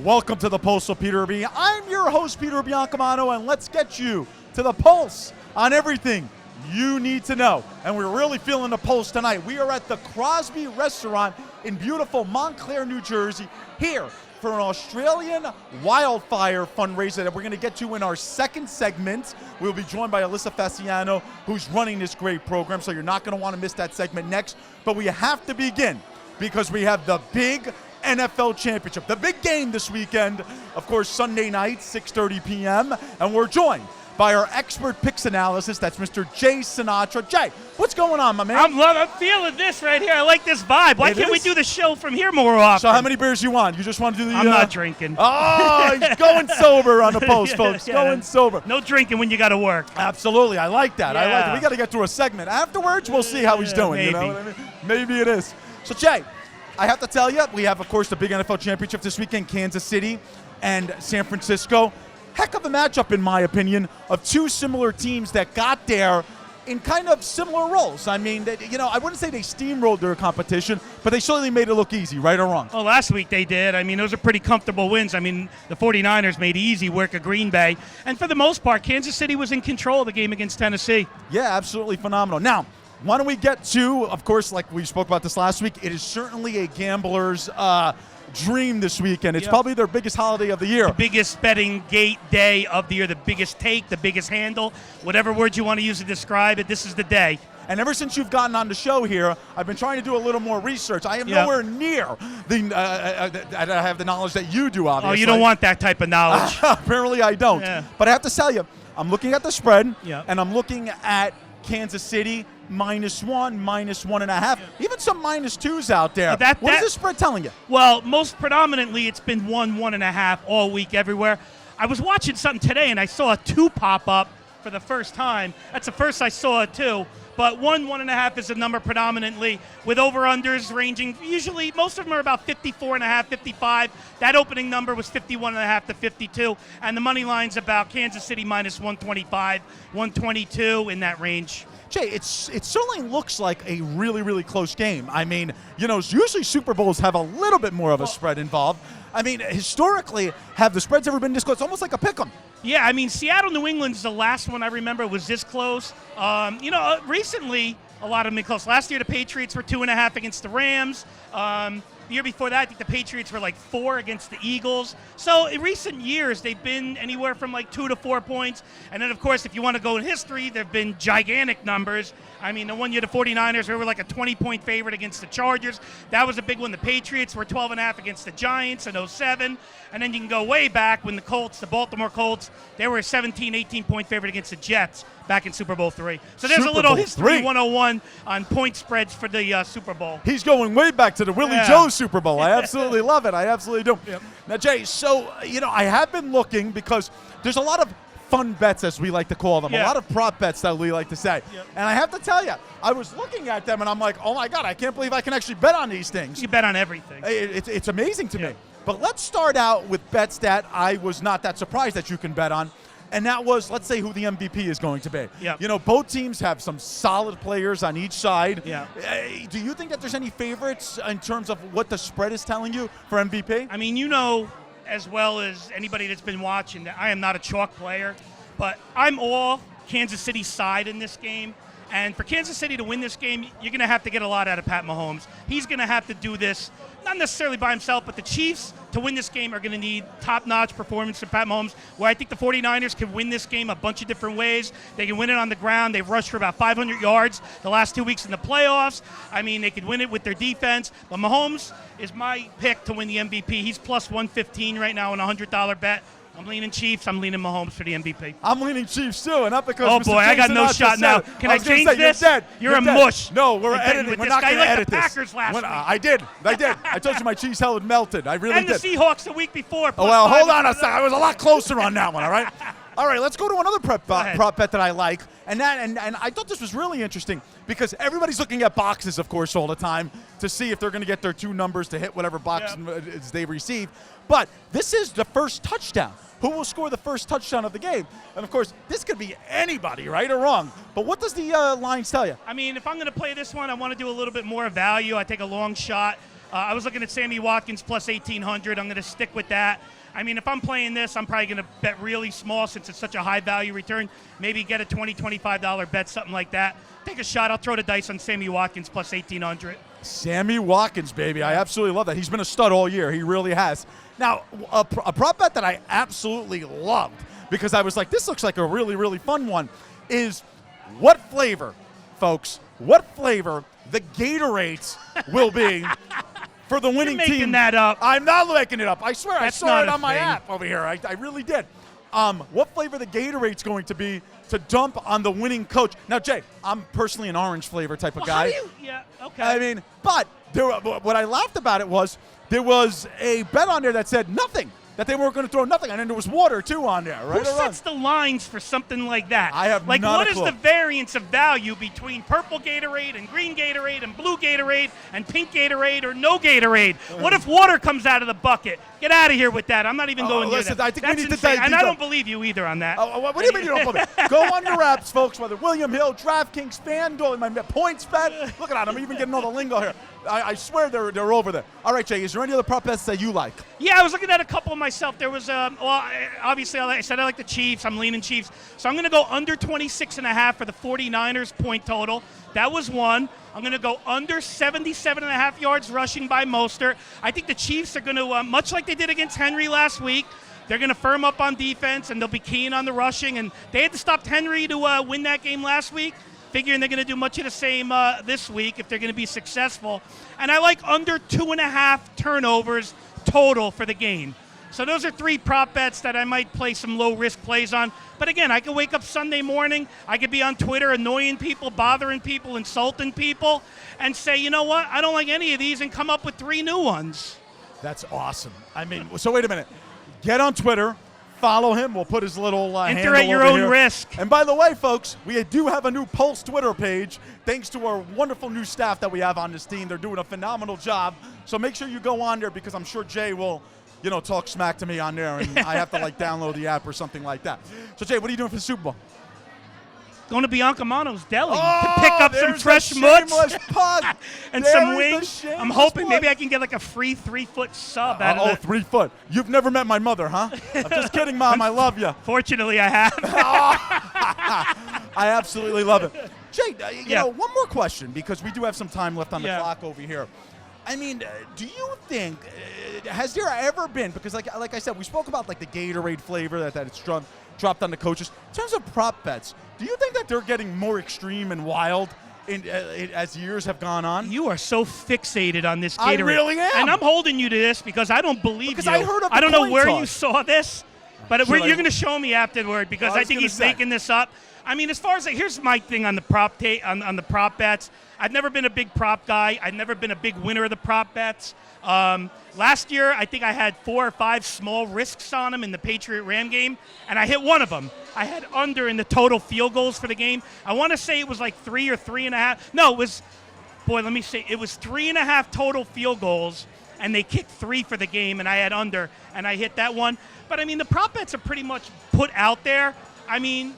Welcome to the Pulse of Peter B. I'm your host, Peter Biancamano, and let's get you to the pulse on everything you need to know. And we're really feeling the pulse tonight. We are at the Crosby Restaurant in beautiful Montclair, New Jersey, here for an Australian wildfire fundraiser that we're going to get to in our second segment. We'll be joined by Alyssa Fasciano, who's running this great program, so you're not going to want to miss that segment next. But we have to begin because we have the big NFL championship, the big game this weekend, of course, Sunday night, 6:30 p.m., and we're joined by our expert picks analysis. That's Mr. Jay Sinatra. Jay, what's going on, my man? I'm feeling this right here. I like this vibe. Why can't we do the show from here more often? So how many beers you want? You just want to do the... I'm not drinking. Oh, he's going sober on the post, folks. Yeah. Going sober. No drinking when you got to work. Absolutely. I like that. I like Yeah. it. We got to get through a segment. Afterwards, we'll see how he's doing. Maybe. You know what I mean? Maybe it is. So, Jay, I have to tell you, we have, of course, the big NFL championship this weekend, Kansas City and San Francisco. Heck of a matchup, in my opinion, of two similar teams that got there in kind of similar roles. I mean, I wouldn't say they steamrolled their competition, but they certainly made it look easy, right or wrong? Well, last week they did. I mean, those are pretty comfortable wins. I mean, the 49ers made easy work of Green Bay. And for the most part, Kansas City was in control of the game against Tennessee. Yeah, absolutely phenomenal. Now, why don't we get to, of course, like we spoke about this last week, it is certainly a gambler's dream this weekend. It's probably their biggest holiday of the year. The biggest betting gate day of the year, the biggest take, the biggest handle, whatever word you want to use to describe it, this is the day. And ever since you've gotten on the show here, I've been trying to do a little more research. I am nowhere near I have the knowledge that you do, obviously. Oh, you don't want that type of knowledge. Apparently I don't. Yeah. But I have to tell you, I'm looking at the spread, Yeah. and I'm looking at Kansas City -1, -1.5, even some -2s out there. What is the spread telling you? Well, most predominantly, it's been 1.5 all week everywhere. I was watching something today, and I saw a 2 pop up for the first time. That's the first I saw a 2. But 1.5 is the number predominantly, with over-unders ranging. Usually, most of them are about 54.5, 55. That opening number was 51.5 to 52. And the money line's about Kansas City -125, 122 in that range. Jay, it certainly looks like a really, really close game. I mean, usually Super Bowls have a little bit more of a spread involved. I mean, historically, have the spreads ever been this close? It's almost like a pick 'em. Yeah, I mean, Seattle, New England's the last one I remember was this close. Recently, a lot of them been close. Last year, the Patriots were 2.5 against the Rams. The year before that, I think the Patriots were like 4 against the Eagles. So in recent years, they've been anywhere from like 2 to 4 points. And then, of course, if you want to go in history, there have been gigantic numbers. I mean, the one year the 49ers were like a 20-point favorite against the Chargers. That was a big one. The Patriots were 12.5 against the Giants in 07. And then you can go way back when the Baltimore Colts, they were a 17, 18-point favorite against the Jets back in Super Bowl III. So there's a little history 101 on point spreads for the Super Bowl. He's going way back to the Willie Joe Super Bowl. I absolutely love it. I absolutely do. Yep. Now, Jay, so, I have been looking because there's a lot of fun bets, as we like to call them, a lot of prop bets that we like to say. Yep. And I have to tell you, I was looking at them and I'm like, oh my God, I can't believe I can actually bet on these things. You bet on everything. It's amazing to me. But let's start out with bets that I was not that surprised that you can bet on. And that was, let's say, who the MVP is going to be. Yep. Both teams have some solid players on each side. Yeah. Do you think that there's any favorites in terms of what the spread is telling you for MVP? I mean, as well as anybody that's been watching, that I am not a chalk player, but I'm all Kansas City's side in this game. And for Kansas City to win this game, you're going to have to get a lot out of Pat Mahomes. He's going to have to do this, not necessarily by himself, but the Chiefs, to win this game, are going to need top-notch performance from Pat Mahomes, where I think the 49ers can win this game a bunch of different ways. They can win it on the ground. They've rushed for about 500 yards the last 2 weeks in the playoffs. I mean, they could win it with their defense. But Mahomes is my pick to win the MVP. He's plus 115 right now on a $100 bet. I'm leaning Chiefs. I'm leaning Mahomes for the MVP. I'm leaning Chiefs too, and not because. Oh Mr. boy, I got no shot now. Can I change this? You're dead. You're a mush. No, we're editing. We're not going to edit this. Packers last week. I did. I told you my Chiefs hell had melted. I really did. And the Seahawks the week before. Oh well, hold on a second. I was a lot closer on that one. All right. All right, let's go to another prop bet that I like, and I thought this was really interesting because everybody's looking at boxes, of course, all the time to see if they're going to get their 2 numbers to hit whatever box they receive. But this is the first touchdown. Who will score the first touchdown of the game? And, of course, this could be anybody, right or wrong. But what does the lines tell you? I mean, if I'm going to play this one, I want to do a little bit more value. I take a long shot. I was looking at Sammy Watkins plus 1,800. I'm going to stick with that. I mean, if I'm playing this, I'm probably going to bet really small since it's such a high value return. Maybe get a $20, $25 bet, something like that. Take a shot. I'll throw the dice on Sammy Watkins plus 1,800. Sammy Watkins, baby. I absolutely love that. He's been a stud all year. He really has. Now, a prop bet that I absolutely loved because I was like, this looks like a really, really fun one is what flavor, folks, what flavor the Gatorades will be for the winning You're making team. that up. I'm not making it up. I swear. That's I saw not it a on my thing. app over here. I really did. What flavor the Gatorade's going to be to dump on the winning coach. Now, Jay, I'm personally an orange flavor type of guy. How do you? Yeah, okay. I mean, but what I laughed about it was there was a bet on there that said nothing, that they weren't going to throw nothing, and then there was water too on there, right? Who sets the lines for something like that? I have like not what a is clue. the variance of value between purple Gatorade and green Gatorade and blue Gatorade and pink Gatorade or no Gatorade? What if water comes out of the bucket? Get out of here with that. I'm not even going near listen, that. I think we That's need to insane. dive And deep I don't up. believe you either on that. What do you mean you don't believe me? Go on your apps, folks, whether William Hill, DraftKings, FanDuel, my points bet. Look at that. I'm even getting all the lingo here. I swear they're over there. All right, Jay, is there any other prop bets that you like? Yeah, I was looking at a couple myself. There was, obviously, I said I like the Chiefs. I'm leaning Chiefs. So I'm going to go under 26.5 for the 49ers point total. That was one. I'm going to go under 77.5 yards rushing by Mostert. I think the Chiefs are going to, much like they did against Henry last week, they're going to firm up on defense, and they'll be keen on the rushing. And they had to stop Henry to win that game last week. Figuring they're going to do much of the same this week if they're going to be successful. And I like under 2.5 turnovers total for the game. So those are three prop bets that I might play some low-risk plays on. But again, I could wake up Sunday morning, I could be on Twitter annoying people, bothering people, insulting people, and say, you know what, I don't like any of these, and come up with three new ones. That's awesome. I mean, so wait a minute. Get on Twitter. Follow him. We'll put his little Enter handle at your over own here. risk. And by the way, folks, we do have a new Pulse Twitter page thanks to our wonderful new staff that we have on this team. They're doing a phenomenal job. So make sure you go on there because I'm sure Jay will, talk smack to me on there, and I have to download the app or something like that. So Jay, what are you doing for the Super Bowl? Going to Biancamano's Deli to pick up some there's fresh the mutts shameless plug. and There's some the wings. shameless I'm hoping plug. maybe I can get like a free 3-foot sub out of it. 3 foot. You've never met my mother, huh? I'm just kidding, Mom. I love you. Fortunately, I have. I absolutely love it. Jay, Yeah. one more question because we do have some time left on the Yeah. clock over here. I mean, do you think, has there ever been, because like I said, we spoke about like the Gatorade flavor that it's dropped on the coaches. In terms of prop bets, do you think that they're getting more extreme and wild as years have gone on? You are so fixated on this Gatorade. I really am. And I'm holding you to this because I don't believe Because you. I heard of the don't know coin where toss. you saw this, but Should I- you're going to show me afterward because I I was think gonna he's say. making this up. I mean, as far as here's my thing on the prop on the prop bets. I've never been a big prop guy. I've never been a big winner of the prop bets. Last year, I think I had 4 or 5 small risks on them in the Patriot-Ram game, and I hit one of them. I had under in the total field goals for the game. I want to say it was like 3 or 3.5. No, it was, let me say, it was 3.5 total field goals, and they kicked 3 for the game, and I had under, and I hit that one. But, I mean, the prop bets are pretty much put out there. I mean,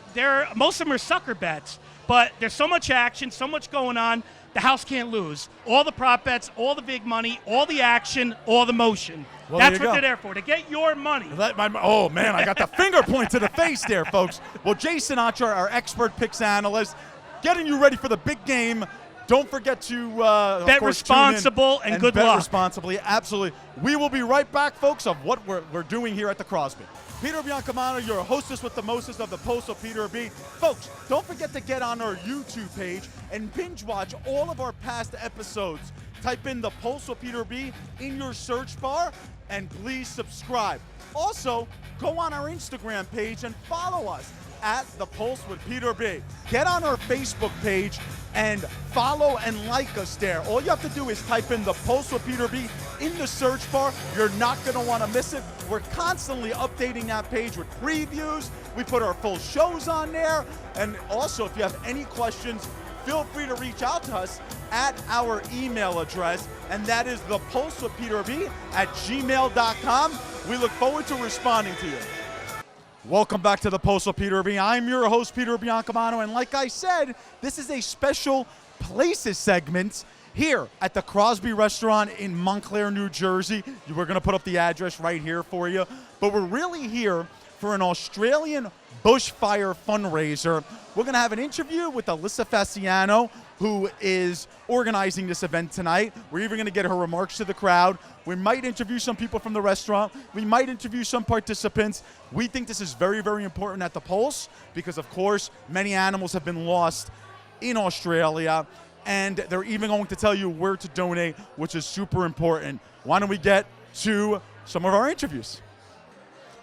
most of them are sucker bets, but there's so much action, so much going on, the house can't lose. All the prop bets, all the big money, all the action, all the motion. Well, That's there you what go. they're there for, to get your money. Oh, man, I got the finger point to the face there, folks. Well, Jay Sinatra, our expert picks analyst, getting you ready for the big game. Don't forget to Bet of course, responsible tune in and good bet luck. responsibly, absolutely. We will be right back, folks, of what we're doing here at the Crosby. Peter Biancamano, your hostess with the mostest of the Postal Peter B. Folks, don't forget to get on our YouTube page and binge watch all of our past episodes. Type in the Postal Peter B in your search bar and please subscribe. Also, go on our Instagram page and follow us at The Pulse with Peter B. Get on our Facebook page and follow and like us there. All you have to do is type in The Pulse with Peter B in the search bar. You're not going to want to miss it. We're constantly updating that page with previews. We put our full shows on there. And also, if you have any questions, feel free to reach out to us at our email address, and that is thepulseofpeterb@gmail.com. We look forward to responding to you. Welcome back to the Pulse of Peter B. I'm your host, Peter Biancamano, and like I said, this is a special Places segment here at the Crosby Restaurant in Montclair, New Jersey. We're going to put up the address right here for you. But we're really here for an Australian bushfire fundraiser. We're going to have an interview with Alyssa Fasciano, who is organizing this event tonight. We're even going to get her remarks to the crowd. We might interview some people from the restaurant. We might interview some participants. We think this is very, very important at the Pulse because, of course, many animals have been lost in Australia, and they're even going to tell you where to donate, which is super important. Why don't we get to some of our interviews?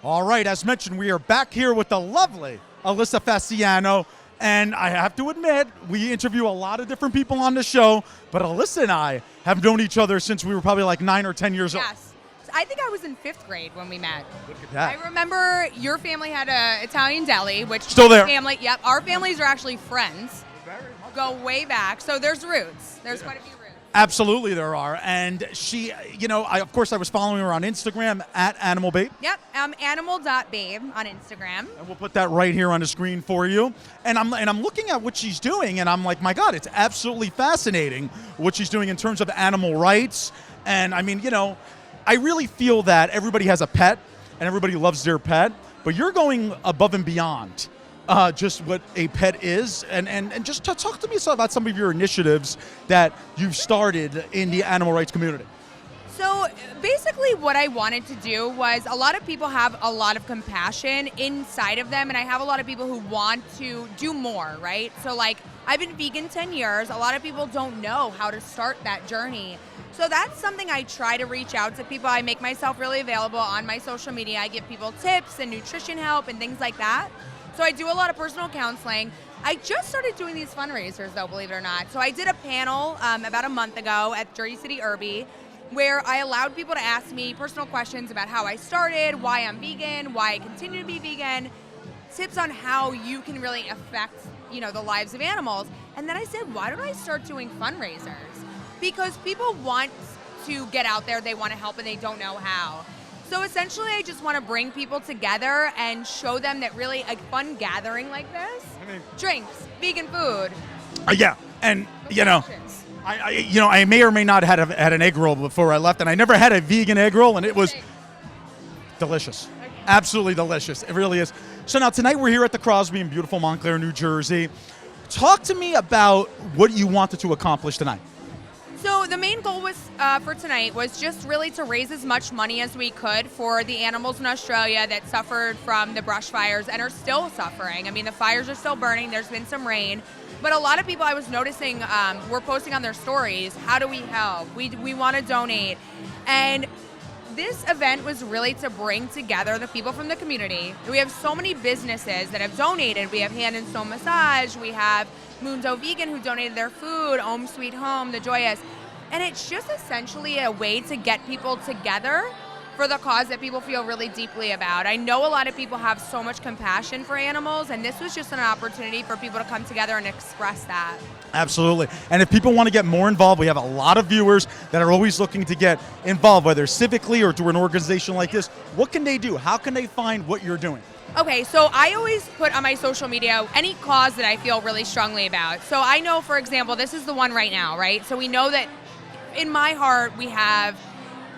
All right, as mentioned, we are back here with the lovely Alyssa Fasciano. And I have to admit, we interview a lot of different people on the show, but Alyssa and I have known each other since we were probably like 9 or 10 years old. Yes. I think I was in 5th grade when we met. Look at that. I remember your family had a Italian deli, which Still there. Family, yep. Our families are actually friends. Go way back. So there's roots. There's quite a few roots. Absolutely there are. And she, of course I was following her on Instagram at Animal Babe. Yep. Animal.babe on Instagram. And we'll put that right here on the screen for you. And I'm looking at what she's doing, and I'm like, my God, it's absolutely fascinating what she's doing in terms of animal rights. And I mean, I really feel that everybody has a pet and everybody loves their pet, but you're going above and beyond just what a pet is. And just talk to me about some of your initiatives that you've started in the animal rights community. So basically what I wanted to do was, a lot of people have a lot of compassion inside of them, and I have a lot of people who want to do more, right? So like, I've been vegan 10 years. A lot of people don't know how to start that journey. So that's something I try to reach out to people. I make myself really available on my social media. I give people tips and nutrition help and things like that. So I do a lot of personal counseling. I just started doing these fundraisers though, believe it or not. So I did a panel about a month ago at Jersey City Irby, where I allowed people to ask me personal questions about how I started, why I'm vegan, why I continue to be vegan, tips on how you can really affect, the lives of animals. And then I said, why don't I start doing fundraisers? Because people want to get out there, they want to help, and they don't know how. So essentially, I just want to bring people together and show them that really a fun gathering like this, drinks, vegan food. Yeah, and I may or may not have had an egg roll before I left, and I never had a vegan egg roll, and it was delicious. Okay. Absolutely delicious. It really is. So now tonight we're here at the Crosby in beautiful Montclair, New Jersey. Talk to me about what you wanted to accomplish tonight. So the main goal was for tonight was just really to raise as much money as we could for the animals in Australia that suffered from the brush fires and are still suffering. I mean, the fires are still burning. There's been some rain. But a lot of people I was noticing were posting on their stories, how do we help? We want to donate. And this event was really to bring together the people from the community. We have so many businesses that have donated. We have Hand and Stone Massage. We have Mundo Vegan who donated their food, Home Sweet Home, The Joyous. And it's just essentially a way to get people together for the cause that people feel really deeply about. I know a lot of people have so much compassion for animals, and this was just an opportunity for people to come together and express that. Absolutely. And if people want to get more involved, we have a lot of viewers that are always looking to get involved, whether civically or through an organization like this. What can they do? How can they find what you're doing? Okay, so I always put on my social media any cause that I feel really strongly about. So I know, for example, this is the one right now, right? So we know that in my heart we have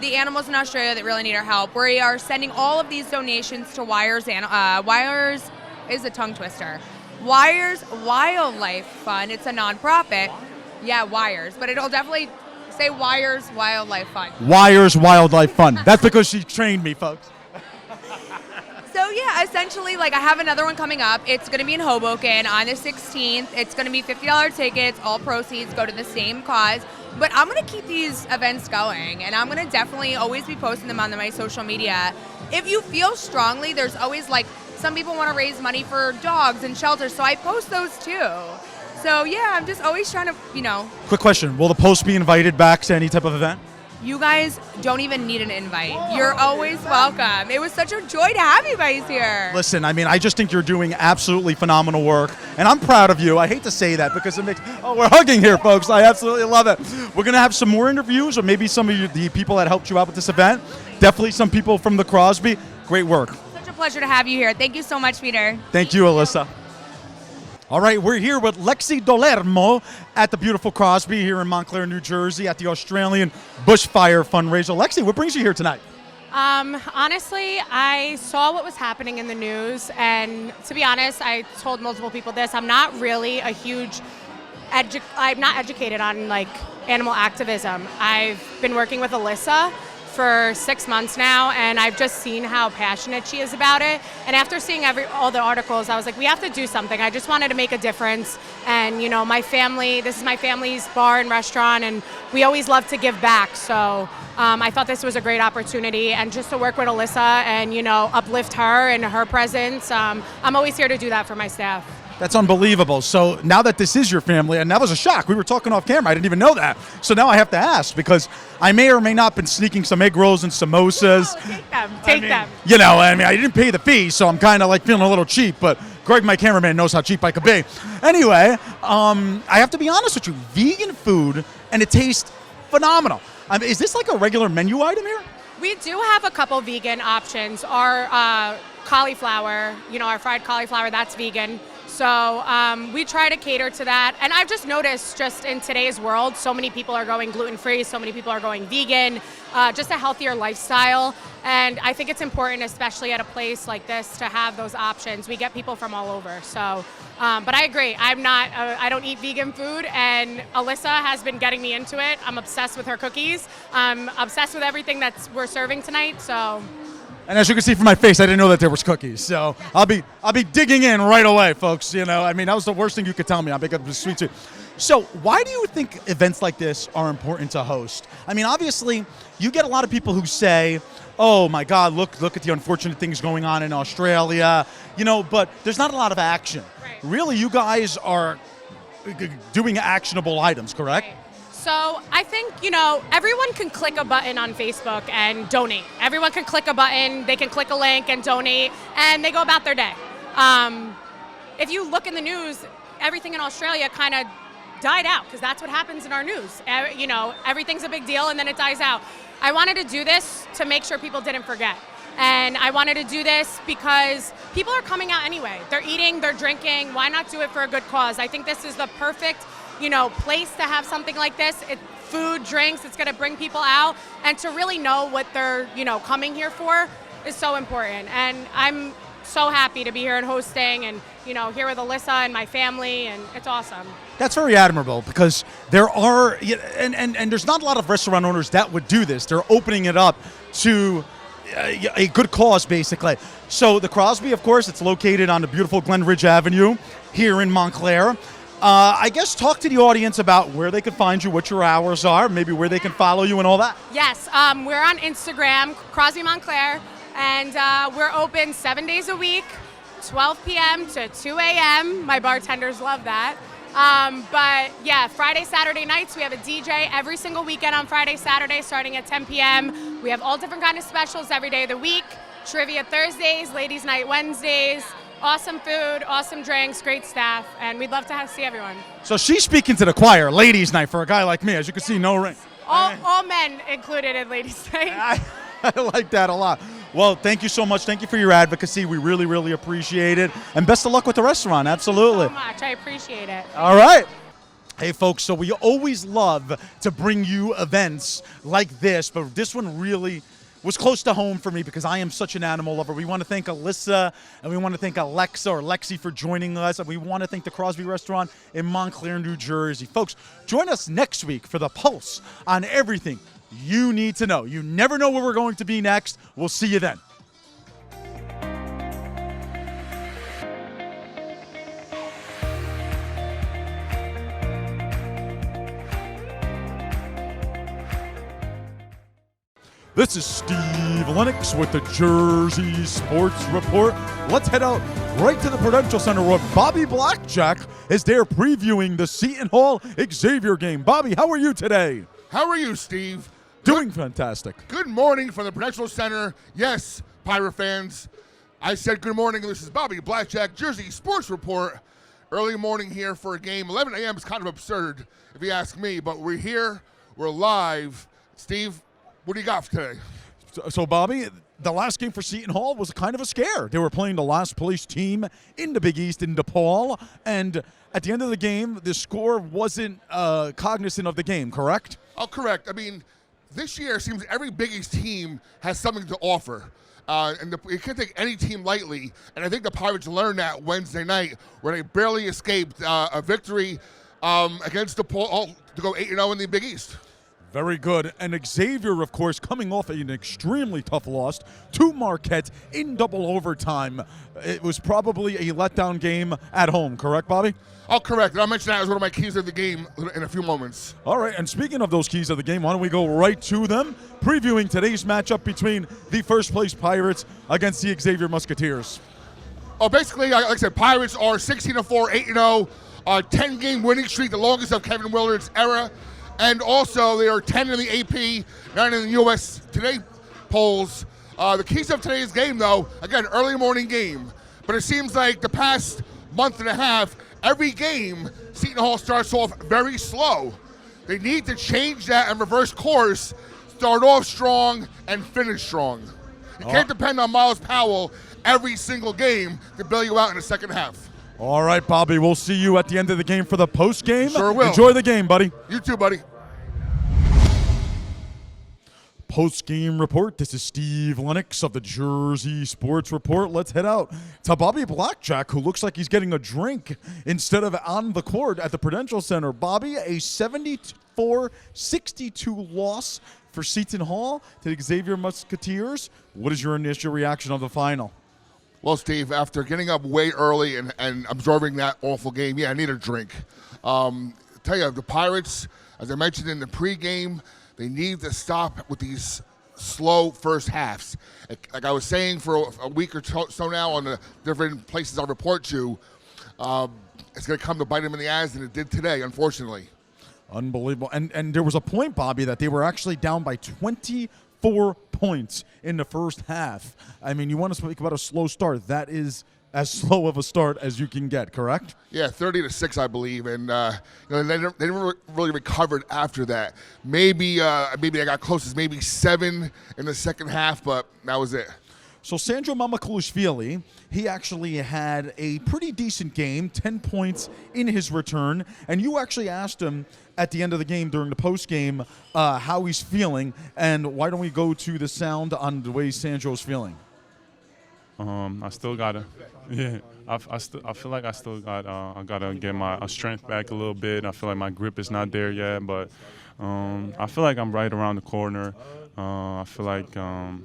the animals in Australia that really need our help. We are sending all of these donations to Wires is a tongue twister. Wires Wildlife Fund. It's a nonprofit. Yeah, Wires, but it'll definitely say Wires Wildlife Fund. Wires Wildlife Fund. That's because she trained me, folks. So yeah, essentially, like I have another one coming up. It's going to be in Hoboken on the 16th. It's going to be $50 tickets. All proceeds go to the same cause. But I'm going to keep these events going, and I'm going to definitely always be posting them on my social media. If you feel strongly, there's always like some people want to raise money for dogs and shelters, so I post those too. So yeah, I'm just always trying to, Quick question. Will the Post be invited back to any type of event? You guys don't even need an invite. You're always welcome. It was such a joy to have you guys here. Listen, I mean, I just think you're doing absolutely phenomenal work, and I'm proud of you. I hate to say that because it makes, we're hugging here, folks. I absolutely love it. We're going to have some more interviews, or maybe some of the people that helped you out with this event. Definitely some people from the Crosby. Great work. Such a pleasure to have you here. Thank you so much, Peter. Thank you, Alyssa. All right, we're here with Lexi Dolermo at the beautiful Crosby here in Montclair, New Jersey at the Australian Bushfire fundraiser. Lexi, what brings you here tonight? Honestly, I saw what was happening in the news, and to be honest, I told multiple people this. I'm not really a huge I'm not educated on like animal activism. I've been working with Alyssa for 6 months now, and I've just seen how passionate she is about it. And after seeing all the articles, I was like, we have to do something. I just wanted to make a difference. And you know, my family, this is my family's bar and restaurant, and we always love to give back. So I thought this was a great opportunity, and just to work with Alyssa and, you know, uplift her and her presence. I'm always here to do that for my staff. That's unbelievable. So now that this is your family, and that was a shock. We were talking off camera. I didn't even know that. So now I have to ask, because I may or may not have been sneaking some egg rolls and samosas. No, take them. Take them. You know, I mean, I didn't pay the fee, so I'm kind of like feeling a little cheap, but Greg, my cameraman, knows how cheap I could be. Anyway, I have to be honest with you. Vegan food, and it tastes phenomenal. I mean, is this like a regular menu item here? We do have a couple vegan options. Our cauliflower, you know, our fried cauliflower, that's vegan. So we try to cater to that. And I've just noticed, just in today's world, so many people are going gluten-free, so many people are going vegan, just a healthier lifestyle. And I think it's important, especially at a place like this, to have those options. We get people from all over. So, but I agree. I don't eat vegan food, and Alyssa has been getting me into it. I'm obsessed with her cookies. I'm obsessed with everything that we're serving tonight. So. And as you can see from my face, I didn't know that there was cookies. So I'll be digging in right away, folks. You know, I mean, that was the worst thing you could tell me. I'll pick up the sweet tooth. So why do you think events like this are important to host? I mean, obviously, you get a lot of people who say, oh my God, look at the unfortunate things going on in Australia, you know, but there's not a lot of action. Right. Really, you guys are doing actionable items, correct? Right. So I think, you know, everyone can click a button on Facebook and donate. Everyone can click a button, they can click a link and donate, and they go about their day. If you look in the news, everything in Australia kind of died out, because that's what happens in our news. You know, everything's a big deal and then it dies out. I wanted to do this to make sure people didn't forget. And I wanted to do this because people are coming out anyway. They're eating, they're drinking. Why not do it for a good cause? I think this is the perfect, you know, place to have something like this. Food, drinks, it's going to bring people out, and to really know what they're, you know, coming here for is so important. And I'm so happy to be here and hosting, and, you know, here with Alyssa and my family, and it's awesome. That's very admirable, because there are, and there's not a lot of restaurant owners that would do this. They're opening it up to a good cause, basically. So the Crosby, of course, it's located on the beautiful Glen Ridge Avenue here in Montclair. I guess talk to the audience about where they can find you, what your hours are, maybe where they can follow you and all that. Yes, we're on Instagram, Crosby Montclair, and we're open 7 days a week, 12 p.m. to 2 a.m. My bartenders love that. But yeah, Friday, Saturday nights, we have a DJ every single weekend on Friday, Saturday, starting at 10 p.m. We have all different kind of specials every day of the week. Trivia Thursdays, Ladies Night Wednesdays. Awesome food, awesome drinks, great staff, and we'd love to see everyone. So she's speaking to the choir, ladies' night for a guy like me. As you can see, no ring. All men included in ladies' night. I like that a lot. Well, thank you so much. Thank you for your advocacy. We really, really appreciate it. And best of luck with the restaurant. Absolutely. Thank you so much. I appreciate it. All right. Hey, folks, so we always love to bring you events like this, but this one really was close to home for me because I am such an animal lover. We want to thank Alyssa, and we want to thank Alexa or Lexi for joining us, and we want to thank the Crosby Restaurant in Montclair, New Jersey. Folks, join us next week for The Pulse on everything you need to know. You never know where we're going to be next. We'll see you then. This is Steve Lennox with the Jersey Sports Report. Let's head out right to the Prudential Center where Bobby Blackjack is there previewing the Seton Hall Xavier game. Bobby, how are you today? How are you, Steve? Doing fantastic. Good morning from the Prudential Center. Yes, Pirate fans, I said good morning. This is Bobby Blackjack, Jersey Sports Report. Early morning here for a game. 11 a.m. is kind of absurd, if you ask me, but we're here. We're live. Steve, what do you got for today? So Bobby, the last game for Seton Hall was kind of a scare. They were playing the last place team in the Big East in DePaul, and at the end of the game, the score wasn't cognizant of the game, correct? Oh, correct. I mean, this year it seems every Big East team has something to offer. You can't take any team lightly, and I think the Pirates learned that Wednesday night where they barely escaped a victory against DePaul to go 8-0 in the Big East. Very good. And Xavier, of course, coming off an extremely tough loss to Marquette in double overtime. It was probably a letdown game at home, correct, Bobby? Oh, correct. And I'll mention that as one of my keys of the game in a few moments. All right, and speaking of those keys of the game, why don't we go right to them, previewing today's matchup between the first-place Pirates against the Xavier Musketeers. Oh, basically, like I said, Pirates are 16-4, 8-0, 10-game winning streak, the longest of Kevin Willard's era. And also, they are 10 in the AP, 9 in the U.S. Today polls. The keys of today's game, though, again, early morning game. But it seems like the past month and a half, every game, Seton Hall starts off very slow. They need to change that and reverse course, start off strong and finish strong. You can't depend on Miles Powell every single game to bail you out in the second half. All right, Bobby, we'll see you at the end of the game for the post game. Sure will. Enjoy the game, buddy. You too, buddy. Post-game report. This is Steve Lennox of the Jersey Sports Report. Let's head out to Bobby Blackjack, who looks like he's getting a drink instead of on the court at the Prudential Center. Bobby, a 74-62 loss for Seton Hall to the Xavier Musketeers. What is your initial reaction of the final? Well, Steve, after getting up way early and absorbing that awful game, I need a drink. Tell you, the Pirates, as I mentioned in the pregame, they need to stop with these slow first halves. Like I was saying for a week or so now on the different places I report to, it's going to come to bite them in the ass, and it did today, unfortunately. Unbelievable. And there was a point, Bobby, that they were actually down by 24 points in the first half. I mean, you want to speak about a slow start. That is as slow of a start as you can get, correct? Yeah, 30-6, I believe, and they never really recovered after that. Maybe they got close as maybe 7 in the second half, but that was it. So Sandro Mamakulishvili, he actually had a pretty decent game, 10 points in his return, and you actually asked him at the end of the game during the post game how he's feeling, and why don't we go to the sound on the way Sandro's feeling? I still gotta, I feel like I still got, I gotta get my strength back a little bit. I feel like my grip is not there yet, but I feel like I'm right around the corner. I feel like I'm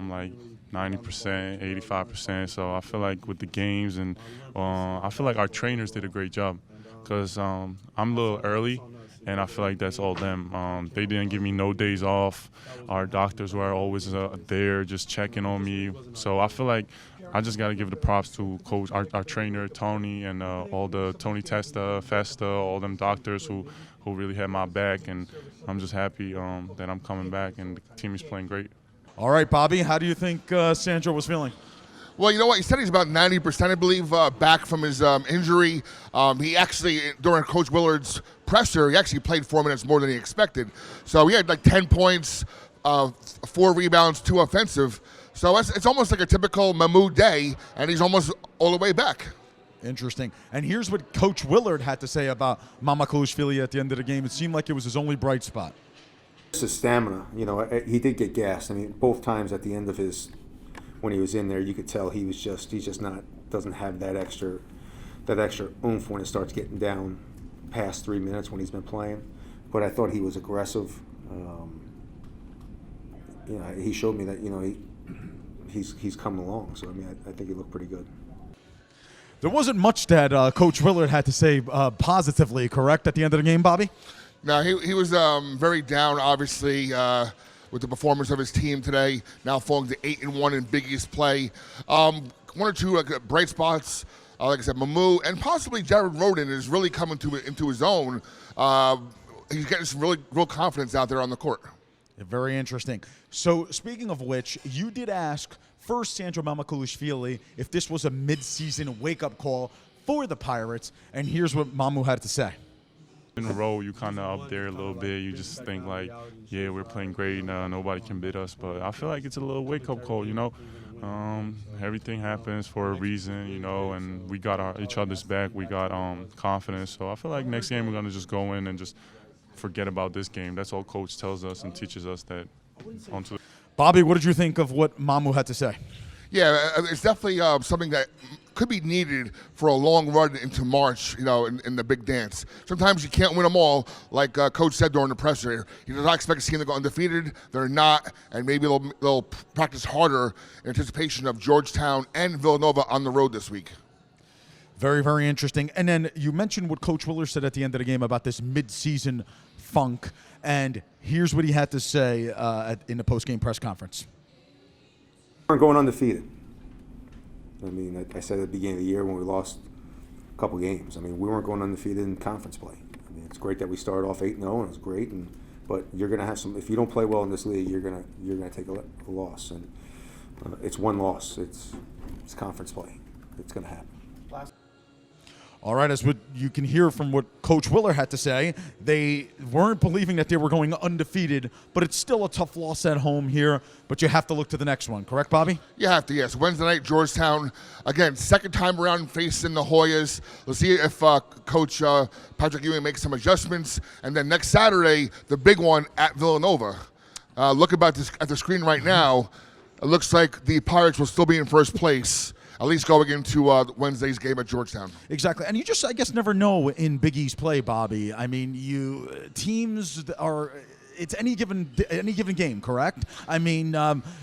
like 90%, 85%. So I feel like with the games, and I feel like our trainers did a great job, because I'm a little early. And I feel like that's all them. They didn't give me no days off. Our doctors were always there just checking on me. So I feel like I just got to give the props to coach, our trainer, Tony, and all the Tony Testa, Festa, all them doctors who really had my back. And I'm just happy that I'm coming back, and the team is playing great. All right, Bobby, how do you think Sandro was feeling? Well, you know what? He said he's about 90%, I believe, back from his injury. He actually, during Coach Willard's presser, he actually played 4 minutes more than he expected. So he had like 10 points, 4 rebounds, 2 offensive. So it's almost like a typical Mahmoud day, and he's almost all the way back. Interesting. And here's what Coach Willard had to say about Mamakulishvili at the end of the game. It seemed like it was his only bright spot. It's his stamina. You know, he did get gassed. I mean, both times at the end of his, when he was in there, you could tell he's just not, doesn't have that extra oomph when it starts getting down past 3 minutes when he's been playing. But I thought he was aggressive. You know, he showed me that, you know, he's coming along. So I mean, I think he looked pretty good. There wasn't much that Coach Willard had to say positively, correct, at the end of the game, Bobby? No, he was very down, obviously, with the performance of his team today, now falling to 8-1 in Big East play. 1 or 2 bright spots, like I said, Mamu and possibly Jared Roden is really coming into his own. He's getting some real confidence out there on the court. Very interesting. So speaking of which, you did ask first Sandro Mamakulishvili if this was a mid-season wake-up call for the Pirates, and here's what Mamu had to say. In a row, you kind of up there a little bit. You just think like, yeah, we're playing great. Nobody can beat us. But I feel like it's a little wake-up call, you know. Everything happens for a reason, you know, and we got each other's back. We got confidence. So I feel like next game we're going to just go in and just forget about this game. That's all coach tells us and teaches us that. Bobby, what did you think of what Mamu had to say? Yeah, it's definitely something that could be needed for a long run into March, you know, in the big dance. Sometimes you can't win them all, like Coach said during the presser. He does not expect his team to go undefeated. They're not, and maybe they'll practice harder in anticipation of Georgetown and Villanova on the road this week. Very, very interesting. And then you mentioned what Coach Willer said at the end of the game about this mid-season funk, and here's what he had to say in the post-game press conference. We weren't going undefeated. I mean, I said at the beginning of the year when we lost a couple games, I mean, we weren't going undefeated in conference play. I mean, it's great that we started off 8-0, and it was great. But you're going to have some. If you don't play well in this league, you're gonna take a loss, and it's one loss. It's conference play. It's going to happen. All right, as what you can hear from what Coach Willer had to say, they weren't believing that they were going undefeated, but it's still a tough loss at home here, but you have to look to the next one. Correct, Bobby? You have to, yes. Wednesday night, Georgetown. Again, second time around facing the Hoyas. Let's see if Coach Patrick Ewing makes some adjustments. And then next Saturday, the big one at Villanova. Looking at the screen right now, it looks like the Pirates will still be in first place, at least going into Wednesday's game at Georgetown. Exactly. And you just, I guess, never know in Big East play, Bobby. I mean, teams are – it's any given game, correct? I mean,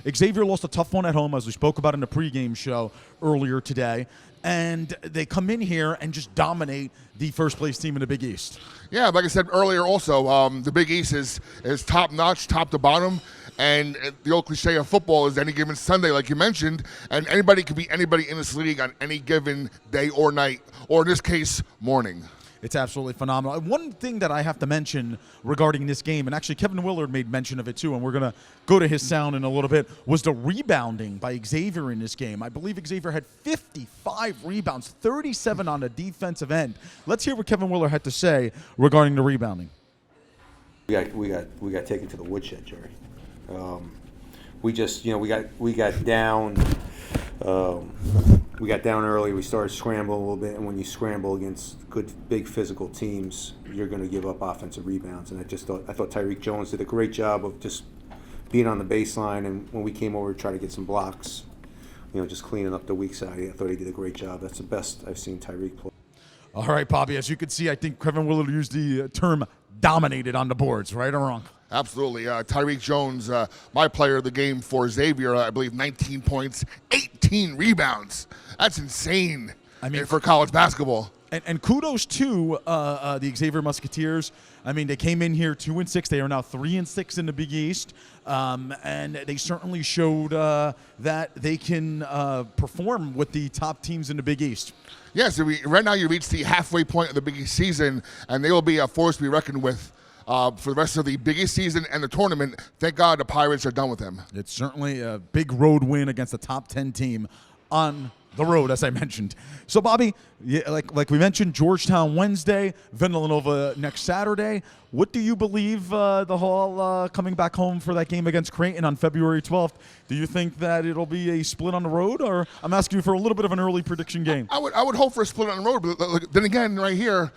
Xavier lost a tough one at home, as we spoke about in the pregame show earlier today. And they come in here and just dominate the first-place team in the Big East. Yeah, like I said earlier also, the Big East is top-notch, top to bottom. And the old cliche of football is any given Sunday, like you mentioned, and anybody can beat anybody in this league on any given day or night, or in this case, morning. It's absolutely phenomenal. One thing that I have to mention regarding this game, and actually Kevin Willard made mention of it too, and we're going to go to his sound in a little bit, was the rebounding by Xavier in this game. I believe Xavier had 55 rebounds, 37 on the defensive end. Let's hear what Kevin Willard had to say regarding the rebounding. We got taken to the woodshed, Jerry. We just, we got down. We got down early. We started scrambling a little bit, and when you scramble against good, big physical teams, you're going to give up offensive rebounds. And I thought Tyreek Jones did a great job of just being on the baseline. And when we came over to try to get some blocks, just cleaning up the weak side, I thought he did a great job. That's the best I've seen Tyreek play. All right, Bobby. As you can see, I think Kevin Willard used the term "dominated" on the boards. Right or wrong? Absolutely. Tyreek Jones, my player of the game for Xavier, I believe 19 points, 18 rebounds. That's insane for college basketball. And kudos to the Xavier Musketeers. I mean, they came in here 2-6. They are now 3-6 in the Big East. And they certainly showed that they can perform with the top teams in the Big East. Yes, right now you reach the halfway point of the Big East season, and they will be a force to be reckoned with for the rest of the Big East season and the tournament. Thank God the Pirates are done with them. It's certainly a big road win against a top 10 team on the road, as I mentioned. So, Bobby, like we mentioned, Georgetown Wednesday, Villanova next Saturday. What do you believe the Hall coming back home for that game against Creighton on February 12th? Do you think that it'll be a split on the road, or I'm asking you for a little bit of an early prediction game? I would hope for a split on the road, but then again, right here,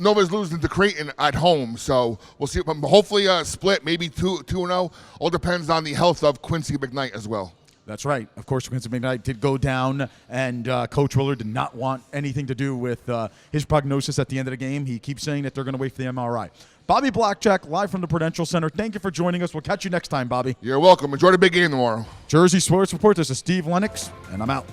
Nova's losing to Creighton at home, so we'll see. Hopefully a split, maybe 2-0. All depends on the health of Quincy McKnight as well. That's right. Of course, Quincy McKnight did go down, and Coach Willard did not want anything to do with his prognosis at the end of the game. He keeps saying that they're going to wait for the MRI. Bobby Blackjack, live from the Prudential Center. Thank you for joining us. We'll catch you next time, Bobby. You're welcome. Enjoy the big game tomorrow. Jersey Sports Report. This is Steve Lennox, and I'm out.